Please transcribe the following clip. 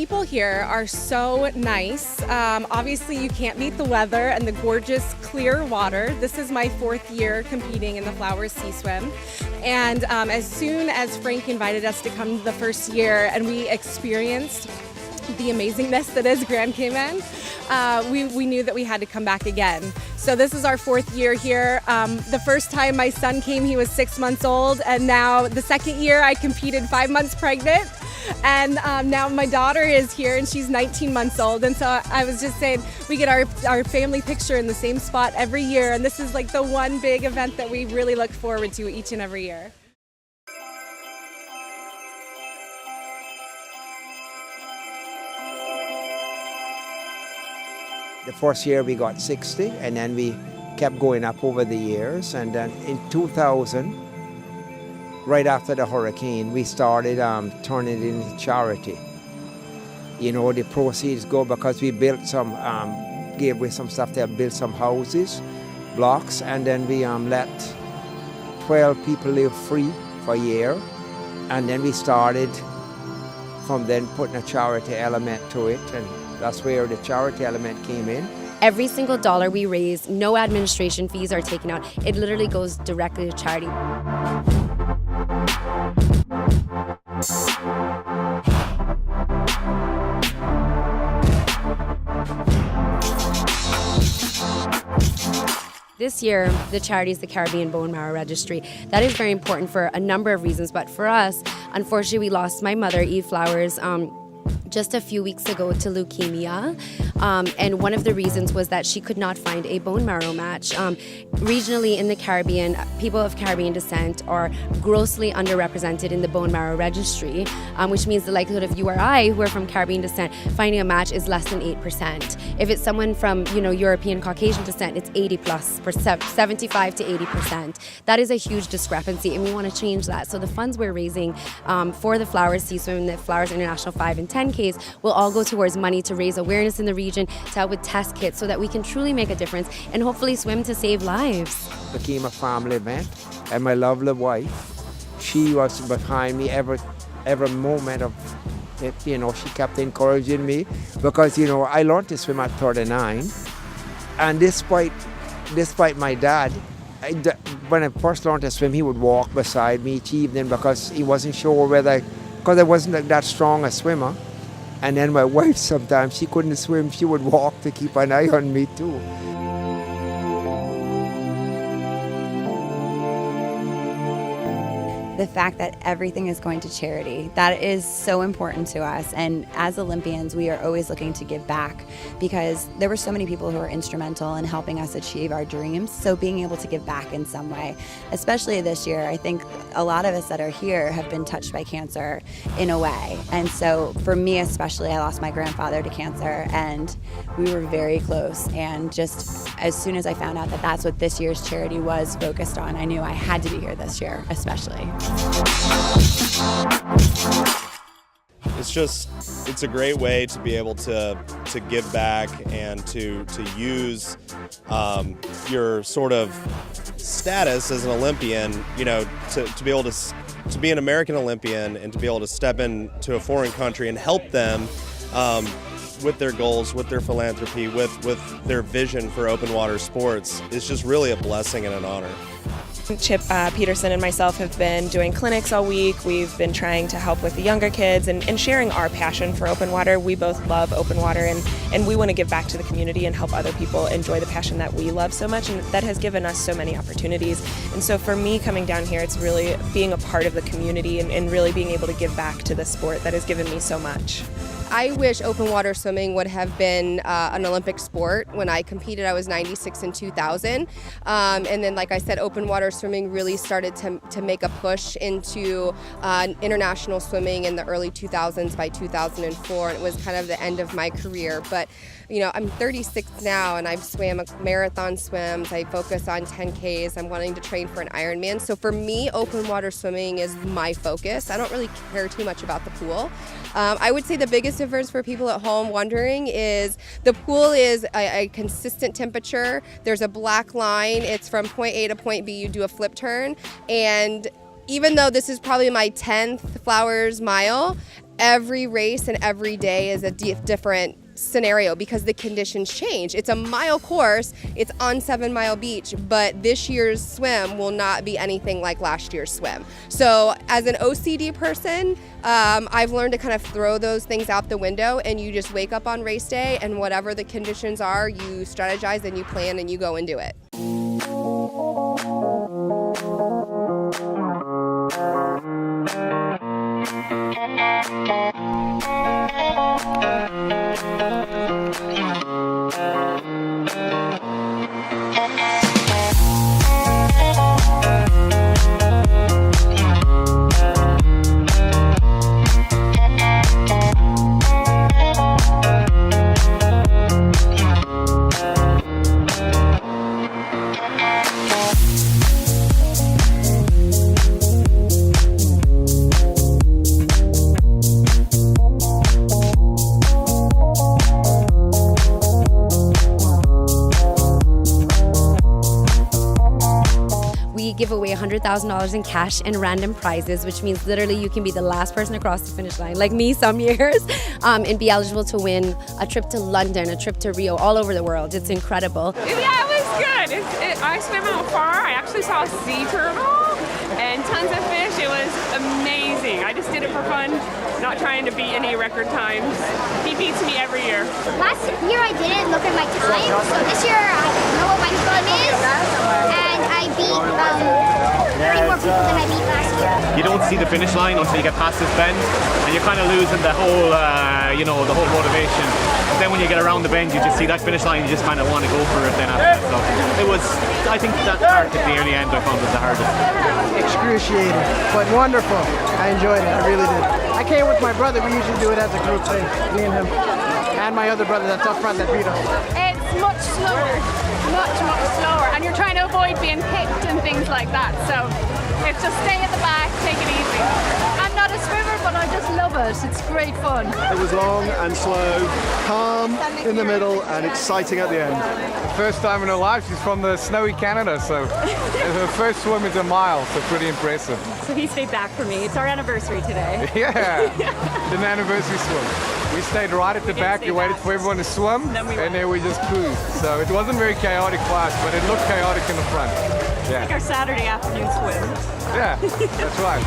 people here are so nice. Obviously, you can't beat the weather and the gorgeous clear water. This is my 4th year competing in the Flowers Sea Swim. And as soon as Frank invited us to come the first year and we experienced the amazingness that is Grand Cayman, we knew that we had to come back again. So this is our 4th year here. The first time my son came, he was 6 months old, and now the second year I competed 5 months pregnant. And now my daughter is here and she's 19 months old. And so I was just saying, we get our family picture in the same spot every year. And this is like the one big event that we really look forward to each and every year. The first year we got 60, and then we kept going up over the years. And then in 2000, right after the hurricane, we started turning it into charity. You know, the proceeds go because we built some, gave away some stuff to build some houses, blocks, and then we let 12 people live free for a year. And then we started from then putting a charity element to it, and that's where the charity element came in. Every single dollar we raise, no administration fees are taken out. It literally goes directly to charity. This year, the charity is the Caribbean Bone Marrow Registry. That is very important for a number of reasons, but for us, unfortunately, we lost my mother, Eve Flowers, just a few weeks ago to leukemia, and one of the reasons was that she could not find a bone marrow match. Regionally in the Caribbean, people of Caribbean descent are grossly underrepresented in the bone marrow registry, which means the likelihood of you or I, who are from Caribbean descent, finding a match is less than 8%. If it's someone from, European Caucasian descent, it's 80+%, 75 to 80%. That is a huge discrepancy, and we want to change that. So the funds we're raising for the Flowers Sea Swim, the Flowers International 5 and 10Ks will all go towards money to raise awareness in the region, to help with test kits so that we can truly make a difference and hopefully swim to save lives. It became a family event, and my lovely wife, she was behind me every moment of it. She kept encouraging me because, I learned to swim at 39, and despite my dad, when I first learned to swim, he would walk beside me each evening because he wasn't sure because I wasn't that strong a swimmer. And then my wife, sometimes she couldn't swim, she would walk to keep an eye on me too. The fact that everything is going to charity, that is so important to us. And as Olympians, we are always looking to give back because there were so many people who were instrumental in helping us achieve our dreams. So being able to give back in some way, especially this year, I think a lot of us that are here have been touched by cancer in a way. And so for me especially, I lost my grandfather to cancer, and we were very close. And just as soon as I found out that that's what this year's charity was focused on, I knew I had to be here this year, especially. It's a great way to be able to give back and to use your sort of status as an Olympian, to be able to be an American Olympian and to be able to step into a foreign country and help them with their goals, with their philanthropy, with their vision for open water sports is just really a blessing and an honor. Chip Peterson and myself have been doing clinics all week. We've been trying to help with the younger kids and sharing our passion for open water. We both love open water, and we want to give back to the community and help other people enjoy the passion that we love so much, and that has given us so many opportunities. And so for me, coming down here, it's really being a part of the community and really being able to give back to the sport that has given me so much. I wish open water swimming would have been an Olympic sport. When I competed, I was 96 in 2000. And then, like I said, open water swimming really started to make a push into international swimming in the early 2000s by 2004. And it was kind of the end of my career. But, I'm 36 now, and I've swam marathon swims. I focus on 10Ks. I'm wanting to train for an Ironman. So for me, open water swimming is my focus. I don't really care too much about the pool. I would say the biggest difference for people at home wondering is the pool is a consistent temperature. There's a black line. It's from point A to point B. You do a flip turn. And even though this is probably my 10th Flowers mile, every race and every day is a different scenario because the conditions change. It's a mile course, it's on 7 Mile Beach, but this year's swim will not be anything like last year's swim. So as an OCD person, I've learned to kind of throw those things out the window, and you just wake up on race day, and whatever the conditions are, you strategize and you plan and you go and do it. Give away $100,000 in cash and random prizes, which means literally you can be the last person across the finish line, like me some years, and be eligible to win a trip to London, a trip to Rio, all over the world. It's incredible. Yeah, it was good. I swam out far. I actually saw a sea turtle and tons of fish. It was amazing. I just did it for fun, not trying to beat any record times. He beats me every year. Last year I didn't look at my time, so this year I know what my time is, and I beat 30 more people than I beat last year. You don't see the finish line until you get past this bend, and you're kind of losing the whole, the whole motivation. But then when you get around the bend, you just see that finish line, you just kind of want to go for it then after that. So it was, I think that part at the early end I found was the hardest. Excruciating, but wonderful. I enjoyed it, I really did. I came with my brother, we usually do it as a group thing, me and him. And my other brother that's up front that beat us. It's much slower, much slower, and you're trying to avoid being picked and things like that. So it's just stay at the back, take it easy. I'm not a swimmer, but I just love it. It's great fun. It was long and slow, calm in the middle, and exciting at the end. First time in her life, she's from the snowy Canada, so her first swim is a mile, so pretty impressive. So he stayed back for me. It's our anniversary today. Yeah, an anniversary swim. We stayed right at the back, we waited for everyone to swim, and then we just cruised. So it wasn't very chaotic for us, but it looked chaotic in the front. Yeah. Like our Saturday afternoon swim. Yeah, that's right.